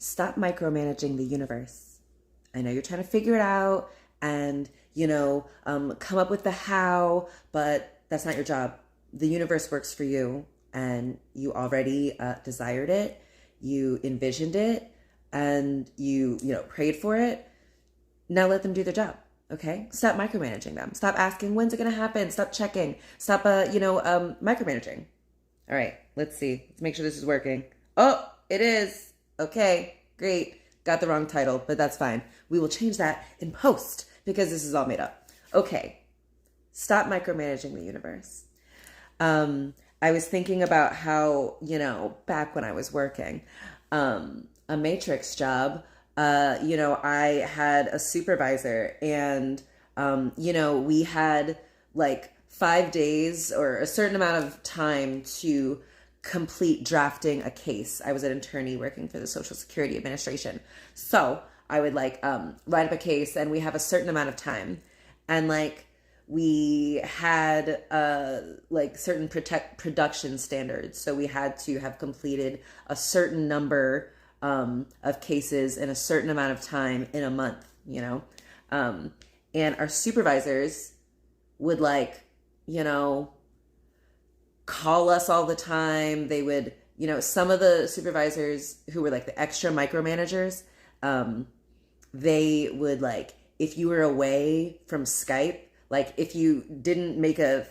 Stop micromanaging the universe. I know you're trying to figure it out and, come up with the how, but that's not your job. The universe works for you, and you already desired it. You envisioned it, and you prayed for it. Now let them do their job. Okay? Stop micromanaging them. Stop asking, when's it going to happen? Stop checking. Stop, micromanaging. All right, let's see. Let's make sure this is working. Oh, it is. Okay, great. Got the wrong title, but that's fine. We will change that in post because this is all made up. Okay, stop micromanaging the universe. I was thinking about how, back when I was working a matrix job, I had a supervisor and, we had like 5 days or a certain amount of time to complete drafting a case. I was an attorney working for the Social Security Administration. So I would write up a case, and we have a certain amount of time. And we had certain production standards. So we had to have completed a certain number of cases in a certain amount of time in a month, and our supervisors would call us all the time. They would, some of the supervisors who were the extra micromanagers, they would if you were away from Skype, if you didn't make a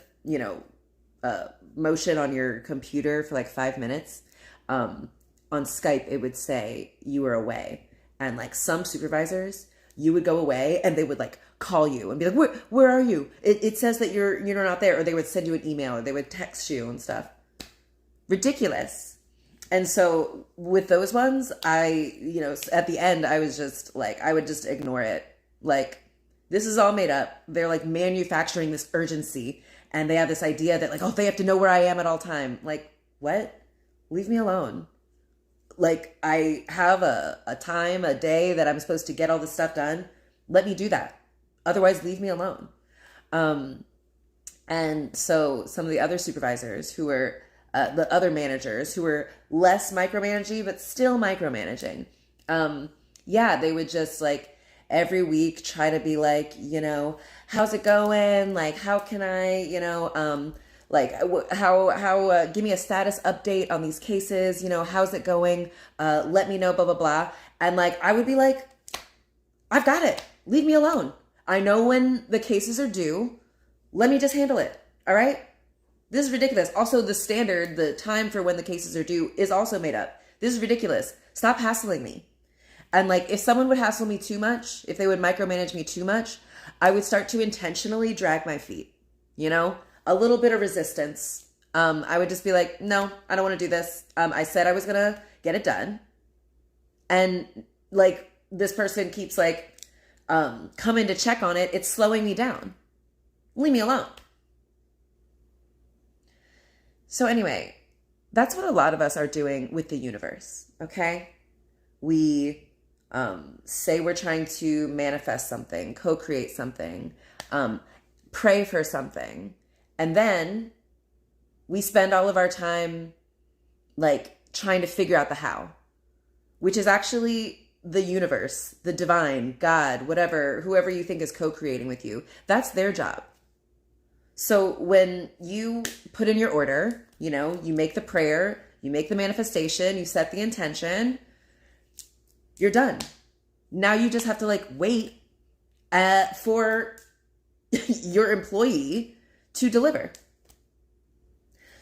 motion on your computer for 5 minutes, on Skype, it would say you were away. And some supervisors, you would go away and they would call you and be like, where are you? It says that you're not there. Or they would send you an email, or they would text you and stuff. Ridiculous. And so with those ones, I, at the end, I was just I would just ignore it. This is all made up. They're manufacturing this urgency, and they have this idea that they have to know where I am at all time. What? Leave me alone. I have a time, a day that I'm supposed to get all this stuff done. Let me do that. Otherwise, leave me alone. And so some of the other supervisors who were, the other managers who were less micromanaging, but still micromanaging. They would just every week try to be how's it going? How can I, give me a status update on these cases, how's it going? Let me know, blah, blah, blah. And I would be I've got it. Leave me alone. I know when the cases are due. Let me just handle it. All right. This is ridiculous. Also, the time for when the cases are due is also made up. This is ridiculous. Stop hassling me. And if someone would hassle me too much, if they would micromanage me too much, I would start to intentionally drag my feet, a little bit of resistance. I would just be no, I don't want to do this. I said I was going to get it done. And this person keeps coming to check on it. It's slowing me down. Leave me alone. So anyway, that's what a lot of us are doing with the universe. Okay. We say we're trying to manifest something, co-create something, pray for something. And then we spend all of our time trying to figure out the how, which is actually the universe, the divine, God, whatever, whoever you think is co-creating with you. That's their job. So when you put in your order, you make the prayer, you make the manifestation, you set the intention, you're done. Now you just have to wait for your employee to deliver.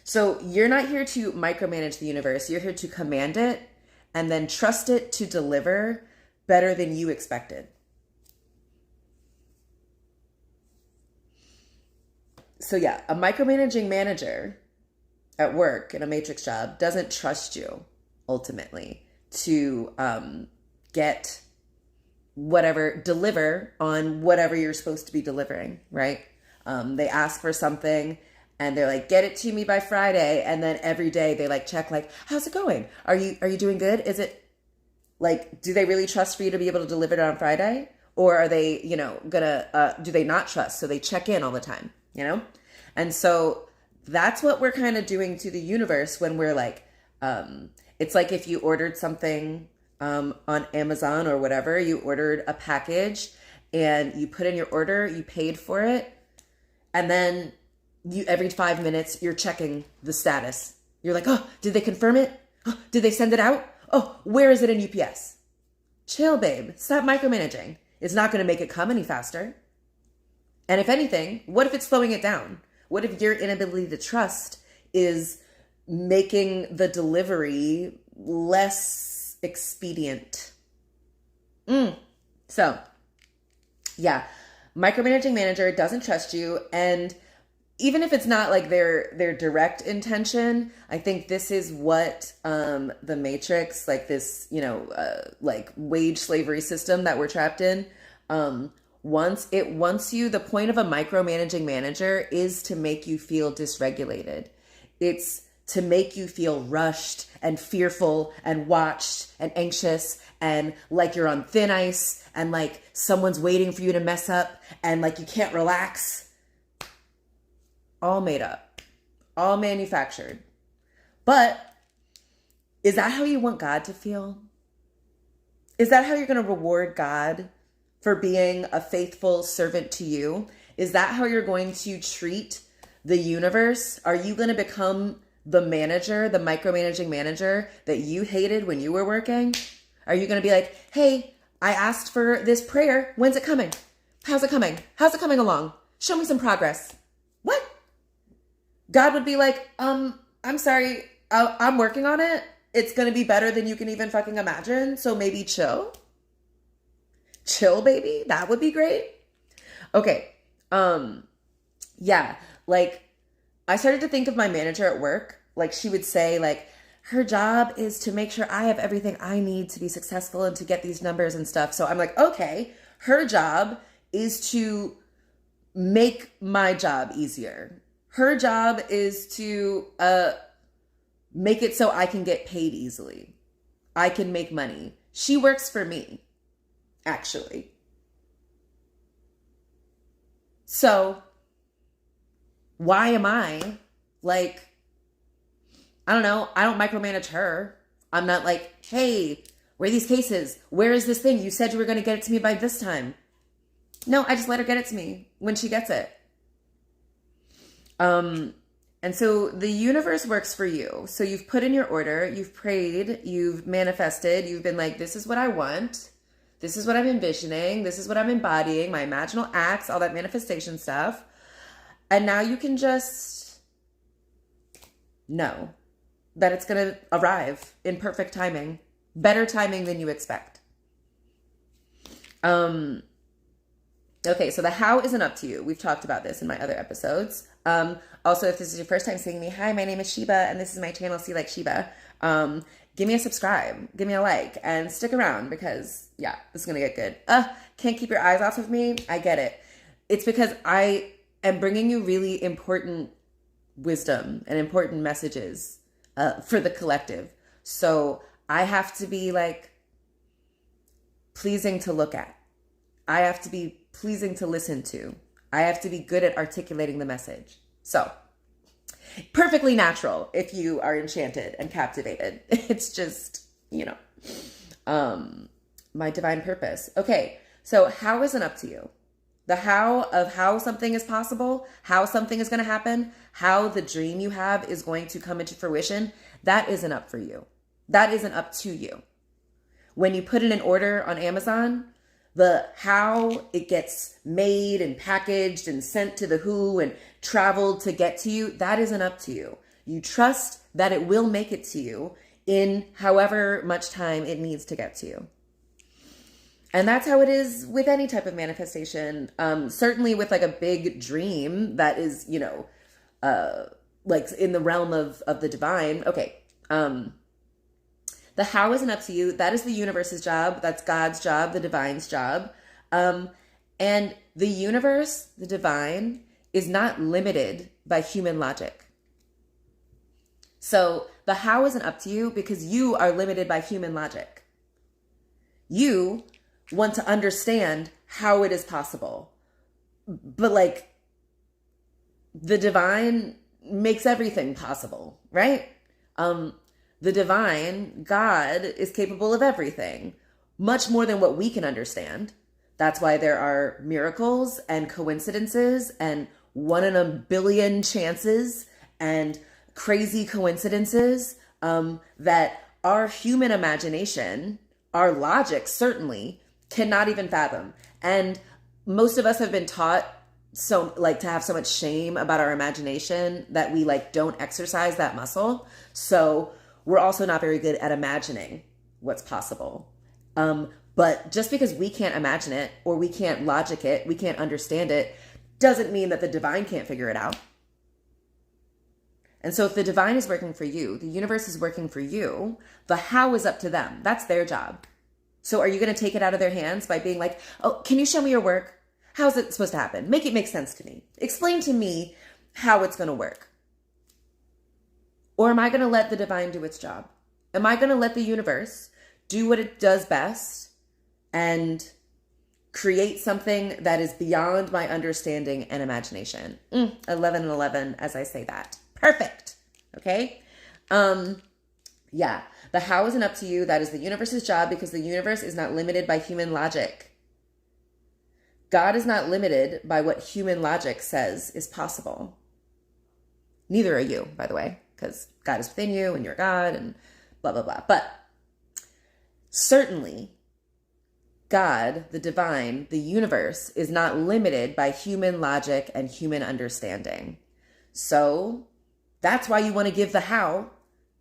So you're not here to micromanage the universe. You're here to command it and then trust it to deliver better than you expected. So yeah, a micromanaging manager at work in a matrix job doesn't trust you ultimately to get deliver on whatever you're supposed to be delivering, right? They ask for something and they're get it to me by Friday. And then every day they check, how's it going? Are you doing good? Is it do they really trust for you to be able to deliver it on Friday? Or are they, do they not trust? So they check in all the time, And so that's what we're kind of doing to the universe when we're it's if you ordered something on Amazon or whatever. You ordered a package and you put in your order, you paid for it, and then you every 5 minutes you're checking the status. You're like, oh, did they confirm it? Oh, did they send it out? Oh, where is it in UPS? Chill, babe. Stop micromanaging. It's not going to make it come any faster. And if anything, what if it's slowing it down? What if your inability to trust is making the delivery less expedient? So, yeah, micromanaging manager doesn't trust you. And even if it's not like their direct intention, I think this is what the Matrix, like this, like wage slavery system that we're trapped in, wants you. The point of a micromanaging manager is to make you feel dysregulated. It's to make you feel rushed and fearful and watched and anxious and like you're on thin ice and like someone's waiting for you to mess up and like you can't relax. All made up, all manufactured. But is that how you want God to feel? Is that how you're going to reward God for being a faithful servant to you? Is that how you're going to treat the universe? Are you going to become the manager, the micromanaging manager that you hated when you were working? Are you going to be like, hey, I asked for this prayer. When's it coming? How's it coming? How's it coming along? Show me some progress. What? God would be like, I'm sorry, I'm working on it. It's going to be better than you can even fucking imagine. So maybe chill. Chill, baby. That would be great. Okay. Yeah. Like I started to think of my manager at work. Like she would say like, her job is to make sure I have everything I need to be successful and to get these numbers and stuff. So I'm like, okay, her job is to make my job easier. Her job is to make it so I can get paid easily. I can make money. She works for me, actually. So why am I like, I don't know, I don't micromanage her. I'm not like, hey, where are these cases? Where is this thing? You said you were going to get it to me by this time. No, I just let her get it to me when she gets it. And so the universe works for you. So you've put in your order, you've prayed, you've manifested, you've been like, this is what I want. This is what I'm envisioning. This is what I'm embodying, my imaginal acts, all that manifestation stuff. And now you can just know that it's going to arrive in perfect timing, better timing than you expect. Okay, so the how isn't up to you. We've talked about this in my other episodes. Also, if this is your first time seeing me, hi, my name is Sheba, and this is my channel, See Like Sheba. Give me a subscribe, give me a like, and stick around because, yeah, this is going to get good. Can't keep your eyes off of me? I get it. It's because I am bringing you really important wisdom and important messages for the collective. So I have to be like pleasing to look at. I have to be pleasing to listen to. I have to be good at articulating the message. So, perfectly natural if you are enchanted and captivated. It's just, my divine purpose. Okay, so how isn't up to you? The how of how something is possible, how something is going to happen, how the dream you have is going to come into fruition, that isn't up for you. That isn't up to you. When you put in an order on Amazon, the how it gets made and packaged and sent to the who and traveled to get to you, that isn't up to you. You trust that it will make it to you in however much time it needs to get to you. And that's how it is with any type of manifestation. Certainly with like a big dream that is, like in the realm of the divine. Okay. The how isn't up to you. That is the universe's job. That's God's job, the divine's job. And the universe, the divine, is not limited by human logic. So the how isn't up to you because you are limited by human logic. You want to understand how it is possible. But like the divine makes everything possible, right? The divine, God, is capable of everything, much more than what we can understand. That's why there are miracles and coincidences and 1 in a billion chances and crazy coincidences that our human imagination, our logic certainly cannot even fathom. And most of us have been taught to have so much shame about our imagination that we don't exercise that muscle. So we're also not very good at imagining what's possible. But just because we can't imagine it or we can't logic it, we can't understand it, doesn't mean that the divine can't figure it out. And so if the divine is working for you, the universe is working for you, the how is up to them. That's their job. So are you going to take it out of their hands by being like, oh, can you show me your work? How's it supposed to happen? Make it make sense to me. Explain to me how it's going to work. Or am I going to let the divine do its job? Am I going to let the universe do what it does best and create something that is beyond my understanding and imagination? 11 and 11 as I say that. Perfect. Okay? Yeah. The how isn't up to you. That is the universe's job because the universe is not limited by human logic. God is not limited by what human logic says is possible. Neither are you, by the way, because God is within you and you're God and blah, blah, blah. But certainly, God, the divine, the universe is not limited by human logic and human understanding. So that's why you want to give the how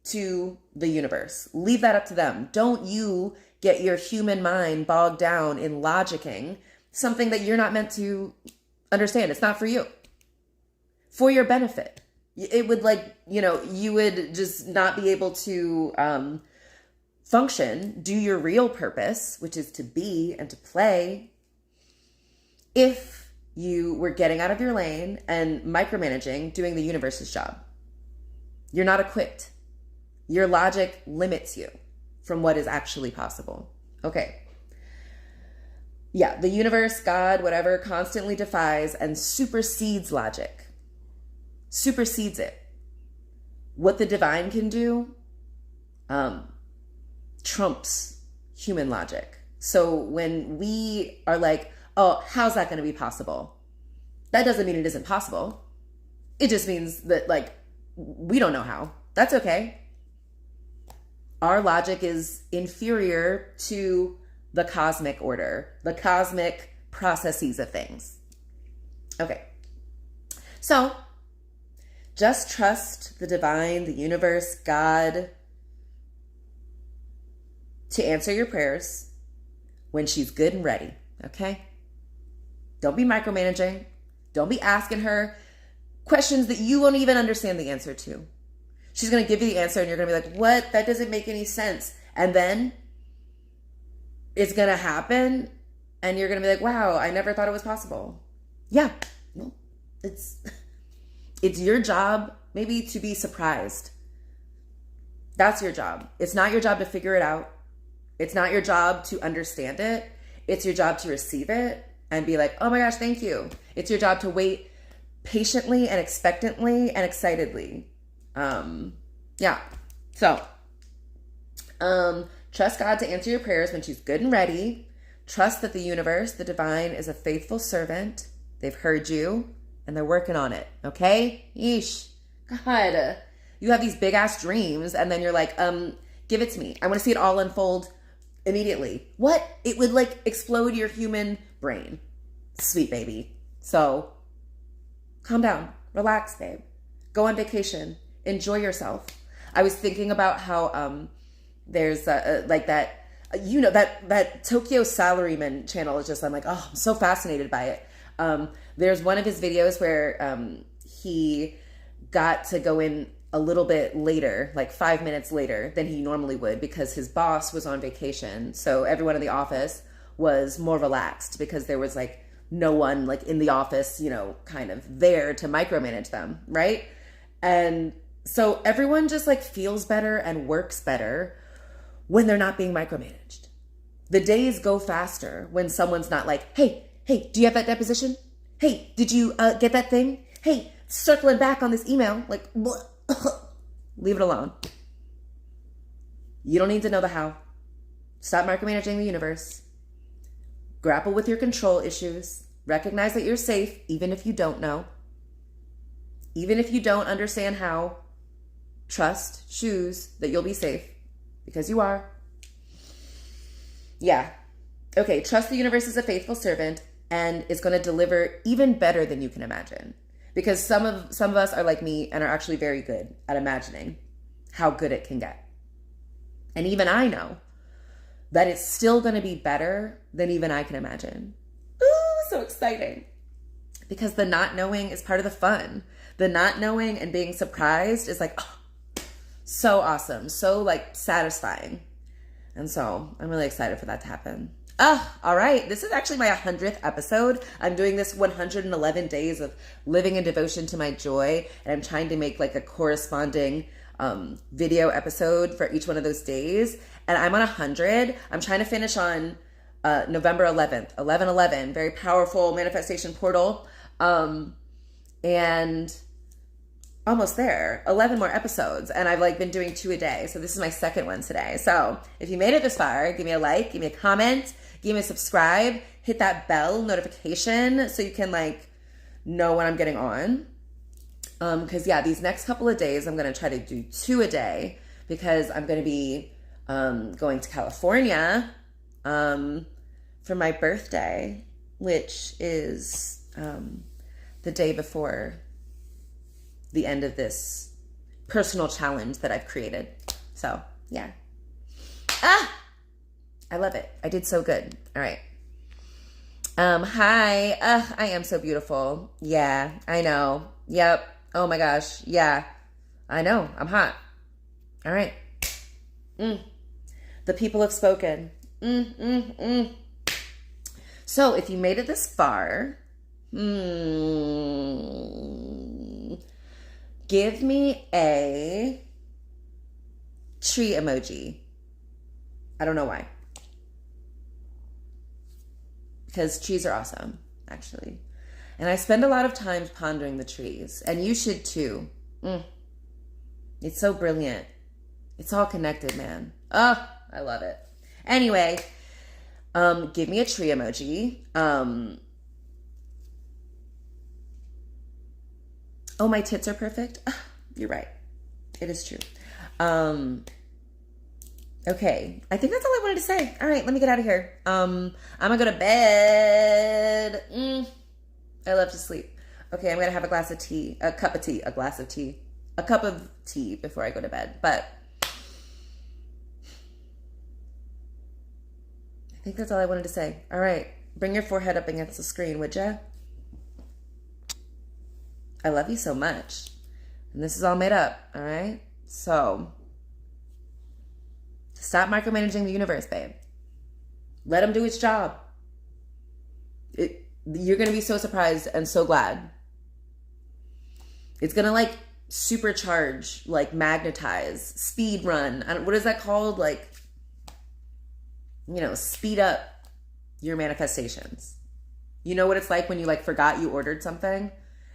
to the universe. Leave that up to them. Don't you get your human mind bogged down in logicking something that you're not meant to understand. It's not for you. For your benefit. It would you would just not be able to function, do your real purpose, which is to be and to play, if you were getting out of your lane and micromanaging, doing the universe's job. You're not equipped. Your logic limits you from what is actually possible. Okay. Yeah, the universe, God, whatever, constantly defies and supersedes logic. Supersedes it. What the divine can do trumps human logic. So when we are like, oh, how's that going to be possible? That doesn't mean it isn't possible. It just means that we don't know how. That's okay. Our logic is inferior to the cosmic order, the cosmic processes of things. Okay. So just trust the divine, the universe, God to answer your prayers when she's good and ready. Okay. Don't be micromanaging. Don't be asking her questions that you won't even understand the answer to. She's going to give you the answer and you're going to be like, what? That doesn't make any sense. And then it's going to happen and you're going to be like, wow, I never thought it was possible. Yeah. Well, it's your job maybe to be surprised. That's your job. It's not your job to figure it out. It's not your job to understand it. It's your job to receive it and be like, oh my gosh, thank you. It's your job to wait patiently and expectantly and excitedly. Yeah. So, trust God to answer your prayers when she's good and ready. Trust that the universe, the divine, is a faithful servant. They've heard you and they're working on it. Okay? Yeesh. God. You have these big ass dreams and then you're like, give it to me. I want to see it all unfold immediately. What? It would explode your human brain. Sweet baby. So calm down. Relax, babe. Go on vacation. Enjoy yourself. I was thinking about how there's that Tokyo Salaryman channel is just, I'm like, oh, I'm so fascinated by it. There's one of his videos where he got to go in a little bit later, 5 minutes later than he normally would because his boss was on vacation. So everyone in the office was more relaxed because there was no one in the office, kind of there to micromanage them. Right. And so everyone just feels better and works better when they're not being micromanaged. The days go faster when someone's not hey, do you have that deposition? Hey, did you get that thing? Hey, circling back on this email. Leave it alone. You don't need to know the how. Stop micromanaging the universe. Grapple with your control issues. Recognize that you're safe, even if you don't know. Even if you don't understand how, choose that you'll be safe, because you are. Yeah. Okay, trust the universe is a faithful servant and is going to deliver even better than you can imagine. Because some of us are like me and are actually very good at imagining how good it can get. And even I know that it's still going to be better than even I can imagine. Ooh, so exciting. Because the not knowing is part of the fun. The not knowing and being surprised is like, oh, so awesome. So like satisfying. And so I'm really excited for that to happen. All right. This is actually my 100th episode. I'm doing this 111 days of living in devotion to my joy. And I'm trying to make like a corresponding video episode for each one of those days. And I'm on 100. I'm trying to finish on November 11th, 11/11, very powerful manifestation portal. And almost there, 11 more episodes. And I've like been doing 2 a day. So this is my second one today. So if you made it this far, give me a like, give me a comment, give me a subscribe, hit that bell notification so you can like know when I'm getting on. Cause yeah, these next couple of days, I'm going to try to do 2 a day because I'm going to be, going to California, for my birthday, which is, the day before the end of this personal challenge that I've created. So yeah. I love it. I did so good. All right. Hi. I am so beautiful. Yeah, I know. Yep. Oh my gosh. Yeah, I know. I'm hot. All right. The people have spoken. So if you made it this far, give me a tree emoji. I don't know why. Because trees are awesome, actually. And I spend a lot of time pondering the trees. And you should too. It's so brilliant. It's all connected, man. Oh, I love it. Anyway, give me a tree emoji. Oh, my tits are perfect. You're right. It is true. Okay. I think that's all I wanted to say. All right, let me get out of here. I'm gonna go to bed. I love to sleep. Okay, I'm gonna have a cup of tea before I go to bed. But I think that's all I wanted to say. All right, bring your forehead up against the screen, would ya? I love you so much. And this is all made up, all right? So stop micromanaging the universe, babe. Let him do its job. You're going to be so surprised and so glad. It's going to like supercharge, like magnetize, speed run. What is that called? Like, you know, speed up your manifestations. You know what it's like when you like forgot you ordered something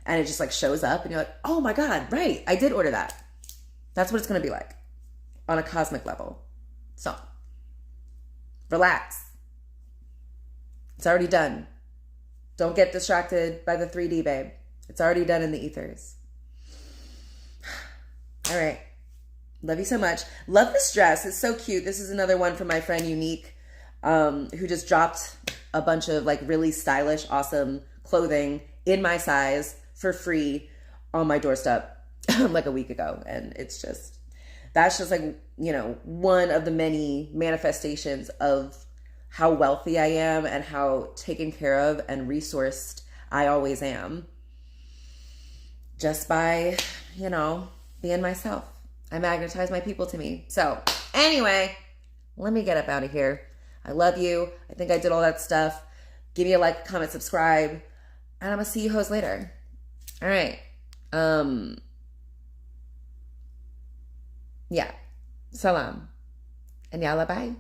and it just like shows up and you're like, oh my God, right. I did order that. That's what it's going to be like on a cosmic level. So relax. It's already done. Don't get distracted by the 3D, babe. It's already done in the ethers. All right. Love you so much. Love this dress. It's so cute. This is another one from my friend Unique, who just dropped a bunch of like really stylish, awesome clothing in my size for free on my doorstep like a week ago. And that's just like, you know, one of the many manifestations of how wealthy I am and how taken care of and resourced I always am. Just by, you know, being myself. I magnetize my people to me. So anyway, let me get up out of here. I love you. I think I did all that stuff. Give me a like, comment, subscribe, and I'm gonna see you hoes later. All right. Yeah. Salam. And yalla bye.